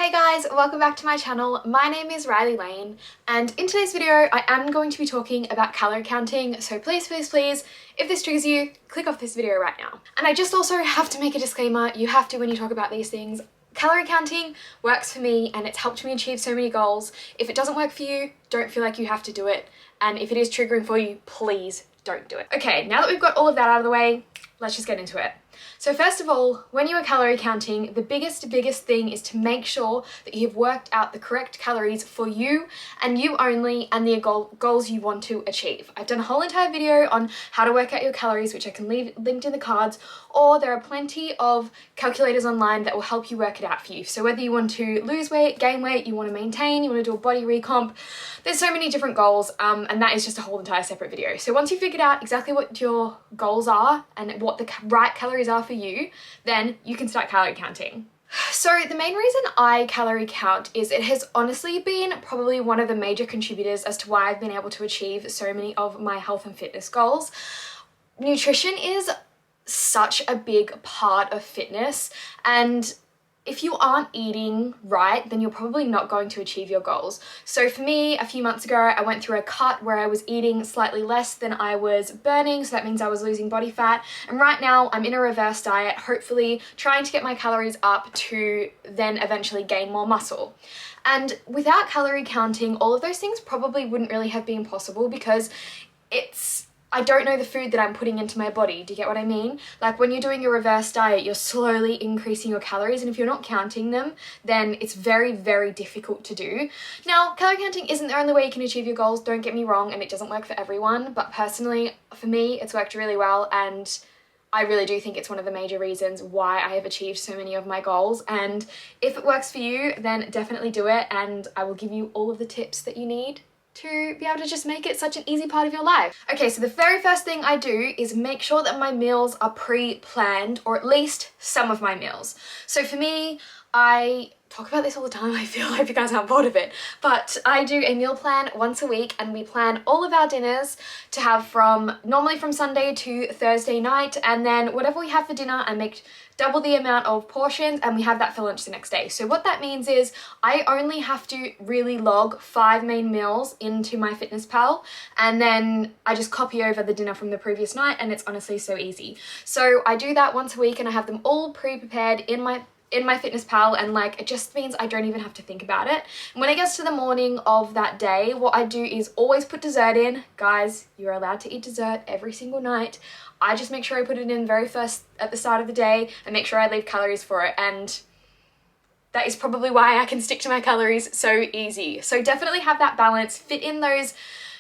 Hey guys, welcome back to my channel. My name is Rylie Lane, and in today's video I am going to be talking about calorie counting, so please, if this triggers you, click off this video right now. And I just also have to make a disclaimer, you have to when you talk about these things. Calorie counting works for me and it's helped me achieve so many goals. If it doesn't work for you, don't feel like you have to do it. And if it is triggering for you, please don't do it. Okay, now that we've got all of that out of the way, let's just get into it. So first of all, when you are calorie counting, the biggest thing is to make sure that you have worked out the correct calories for you and you only and the goals you want to achieve. I've done a whole entire video on how to work out your calories, which I can leave linked in the cards, or there are plenty of calculators online that will help you work it out for you. So whether you want to lose weight, gain weight, you want to maintain, you want to do a body recomp, there's so many different goals, and that is just a whole entire separate video. So once you've figured out exactly what your goals are and what the right calories are for you, then you can start calorie counting. So the main reason I calorie count is it has honestly been probably one of the major contributors as to why I've been able to achieve so many of my health and fitness goals. Nutrition is such a big part of fitness, and if you aren't eating right, then you're probably not going to achieve your goals. So for me, a few months ago, I went through a cut where I was eating slightly less than I was burning, so that means I was losing body fat. And right now, I'm in a reverse diet, hopefully trying to get my calories up to then eventually gain more muscle. And without calorie counting, all of those things probably wouldn't really have been possible because I don't know the food that I'm putting into my body. Do you get what I mean? Like when you're doing a reverse diet, you're slowly increasing your calories, and if you're not counting them, then it's very, very difficult to do. Now, calorie counting isn't the only way you can achieve your goals, don't get me wrong, and it doesn't work for everyone, but personally, for me, it's worked really well, and I really do think it's one of the major reasons why I have achieved so many of my goals. And if it works for you, then definitely do it, and I will give you all of the tips that you need to be able to just make it such an easy part of your life. Okay, so the very first thing I do is make sure that my meals are pre-planned, or at least some of my meals. So for me, I talk about this all the time, I feel like you guys aren't bored of it, but I do a meal plan once a week, and we plan all of our dinners to have normally from Sunday to Thursday night, and then whatever we have for dinner, I make double the amount of portions, and we have that for lunch the next day. So what that means is I only have to really log 5 main meals into my MyFitnessPal, and then I just copy over the dinner from the previous night, and it's honestly so easy. So I do that once a week, and I have them all pre-prepared in my MyFitnessPal, and like it just means I don't even have to think about it. And when it gets to the morning of that day, what I do is always put dessert in. Guys, you're allowed to eat dessert every single night. I just make sure I put it in very first at the start of the day and make sure I leave calories for it, and that is probably why I can stick to my calories so easy. So definitely have that balance, fit in those,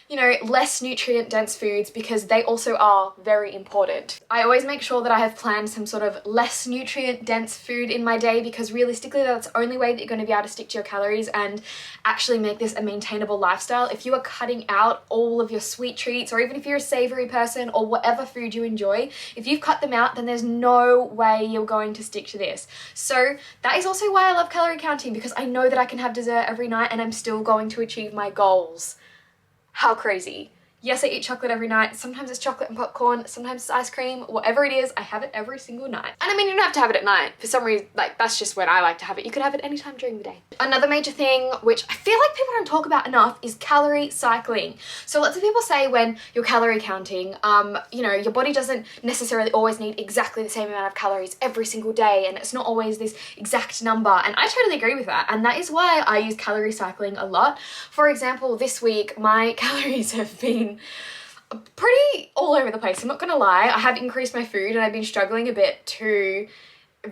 you know, less nutrient dense foods, because they also are very important. I always make sure that I have planned some sort of less nutrient dense food in my day, because realistically that's the only way that you're going to be able to stick to your calories and actually make this a maintainable lifestyle. If you are cutting out all of your sweet treats, or even if you're a savory person or whatever food you enjoy, if you've cut them out, then there's no way you're going to stick to this. So that is also why I love calorie counting, because I know that I can have dessert every night and I'm still going to achieve my goals. How crazy. Yes, I eat chocolate every night. Sometimes it's chocolate and popcorn, sometimes it's ice cream, whatever it is, I have it every single night. And I mean, you don't have to have it at night. For some reason, like, that's just when I like to have it. You could have it anytime during the day. Another major thing, which I feel like people don't talk about enough, is calorie cycling. So lots of people say when you're calorie counting, you know, your body doesn't necessarily always need exactly the same amount of calories every single day, and it's not always this exact number. And I totally agree with that. And that is why I use calorie cycling a lot. For example, this week, my calories have been pretty all over the place. I'm not gonna lie, I have increased my food and I've been struggling a bit to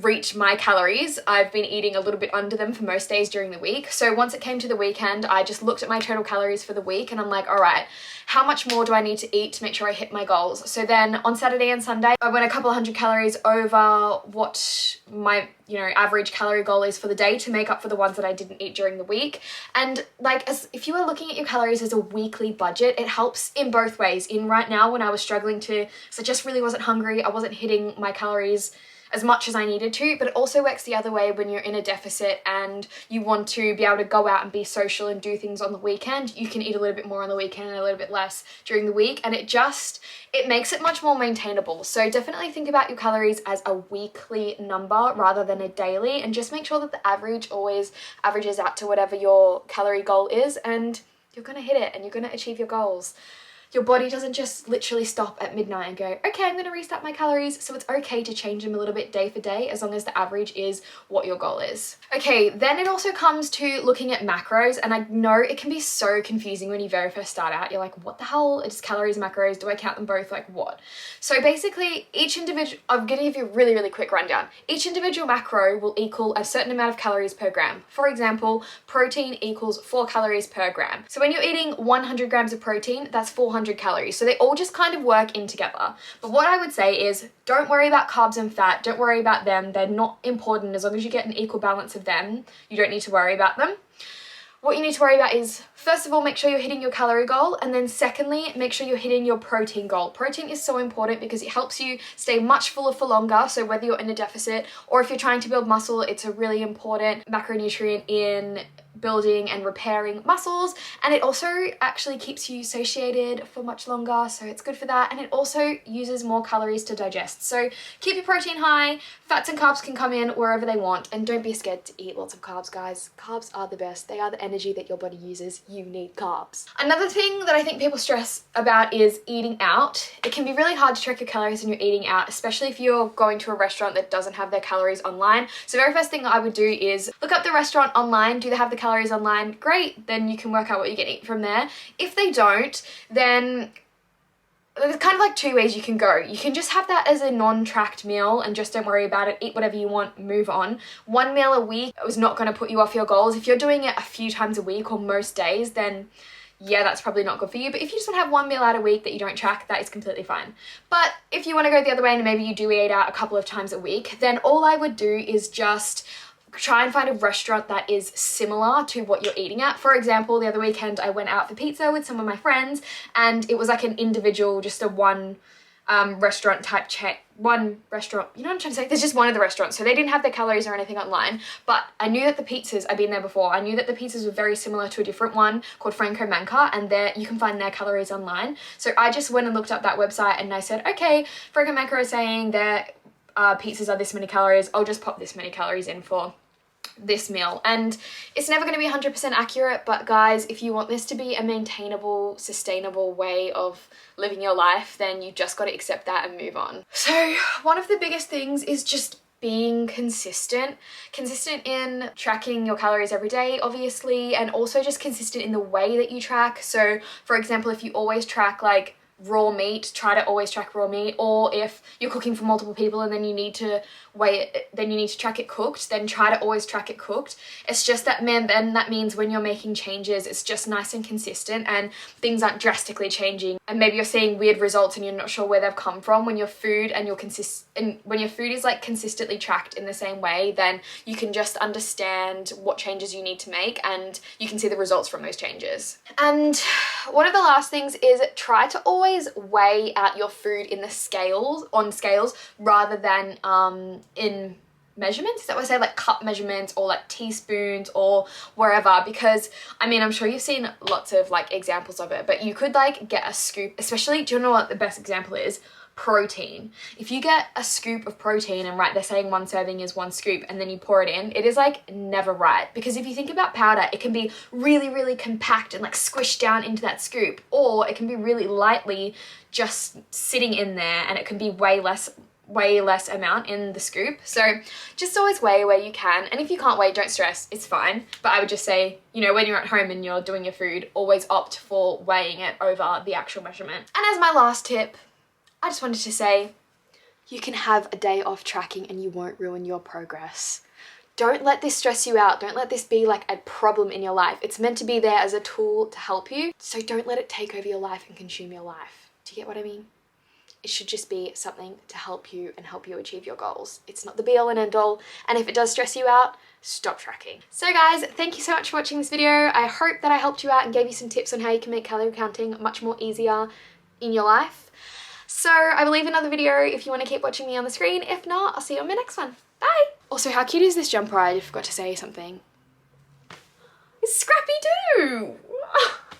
reach my calories. I've been eating a little bit under them for most days during the week. So once it came to the weekend, I just looked at my total calories for the week and I'm like, all right, how much more do I need to eat to make sure I hit my goals? So then on Saturday and Sunday, I went a couple of hundred calories over what my, you know, average calorie goal is for the day to make up for the ones that I didn't eat during the week. And like, if you are looking at your calories as a weekly budget, it helps in both ways. In right now when I was struggling so I just really wasn't hungry, I wasn't hitting my calories as much as I needed to, but it also works the other way when you're in a deficit and you want to be able to go out and be social and do things on the weekend. You can eat a little bit more on the weekend and a little bit less during the week, and it makes it much more maintainable. So definitely think about your calories as a weekly number rather than a daily, and just make sure that the average always averages out to whatever your calorie goal is, and you're gonna hit it and you're gonna achieve your goals. Your body doesn't just literally stop at midnight and go, okay, I'm gonna reset my calories. So it's okay to change them a little bit day for day as long as the average is what your goal is. Okay, then it also comes to looking at macros, and I know it can be so confusing when you very first start out. You're like, what the hell is calories, macros? Do I count them both? Like what? So basically I'm gonna give you a really, really quick rundown. Each individual macro will equal a certain amount of calories per gram. For example, protein equals 4 calories per gram. So when you're eating 100 grams of protein, that's 400 calories. So they all just kind of work in together. But what I would say is don't worry about carbs and fat. Don't worry about them. They're not important. As long as you get an equal balance of them, you don't need to worry about them. What you need to worry about is, first of all, make sure you're hitting your calorie goal, and then secondly, make sure you're hitting your protein goal. Protein is so important because it helps you stay much fuller for longer. So whether you're in a deficit or if you're trying to build muscle, it's a really important macronutrient in building and repairing muscles, and it also actually keeps you satiated for much longer, so it's good for that, and it also uses more calories to digest. So keep your protein high. Fats and carbs can come in wherever they want, and don't be scared to eat lots of carbs, guys. Carbs are the best. They are the energy that your body uses. You need carbs. Another thing that I think people stress about is eating out. It can be really hard to track your calories when you're eating out, especially if you're going to a restaurant that doesn't have their calories online. So the very first thing I would do is look up the restaurant online. Do they have the calories online? Great, then you can work out what you're gonna eat from there. If they don't, then there's kind of like 2 ways you can go. You can just have that as a non-tracked meal and just don't worry about it. Eat whatever you want, move on. 1 meal a week is not going to put you off your goals. If you're doing it a few times a week or most days, then yeah, that's probably not good for you. But if you just want to have 1 meal out a week that you don't track, that is completely fine. But if you want to go the other way and maybe you do eat out a couple of times a week, then all I would do is just try and find a restaurant that is similar to what you're eating at. For example, the other weekend I went out for pizza with some of my friends, and it was like an individual, just a one restaurant type one restaurant, you know what I'm trying to say? There's just one of the restaurants, so they didn't have their calories or anything online, but I knew that the pizzas, I've been there before, I knew that the pizzas were very similar to a different one called Franco Manca, and there you can find their calories online. So I just went and looked up that website and I said, okay, Franco Manca is saying their pizzas are this many calories, I'll just pop this many calories in for this meal. And it's never going to be 100% accurate, but guys, if you want this to be a maintainable, sustainable way of living your life, then you just got to accept that and move on. So one of the biggest things is just being consistent in tracking your calories every day, obviously, and also just consistent in the way that you track. So for example, if you always track like raw meat, try to always track raw meat, or if you're cooking for multiple people and then you need to weigh it, then you need to track it cooked, then try to always track it cooked. It's just that, man, then that means when you're making changes, it's just nice and consistent and things aren't drastically changing, and maybe you're seeing weird results and you're not sure where they've come from. When your food and when your food is like consistently tracked in the same way, then you can just understand what changes you need to make and you can see the results from those changes. And one of the last things is try to always weigh out your food in the scales, rather than in measurements. Is that what I say? Like cup measurements or like teaspoons or wherever, because I mean, I'm sure you've seen lots of like examples of it, but you could like get a scoop, especially, do you know what the best example is? Protein. If you get a scoop of protein and right, they're saying 1 serving is 1 scoop, and then you pour it in, it is like never right. Because if you think about powder, it can be really, really compact and like squished down into that scoop, or it can be really lightly just sitting in there and it can be way less amount in the scoop. So just always weigh where you can, and if you can't weigh, don't stress, it's fine. But I would just say, you know, when you're at home and you're doing your food, always opt for weighing it over the actual measurement. And as my last tip, I just wanted to say, you can have a day off tracking and you won't ruin your progress. Don't let this stress you out. Don't let this be like a problem in your life. It's meant to be there as a tool to help you. So don't let it take over your life and consume your life. Do you get what I mean? It should just be something to help you and help you achieve your goals. It's not the be all and end all. And if it does stress you out, stop tracking. So guys, thank you so much for watching this video. I hope that I helped you out and gave you some tips on how you can make calorie counting much more easier in your life. So I will leave another video if you want to keep watching me on the screen. If not, I'll see you on my next one. Bye! Also, how cute is this jumper? I forgot to say something. It's Scrappy Doo!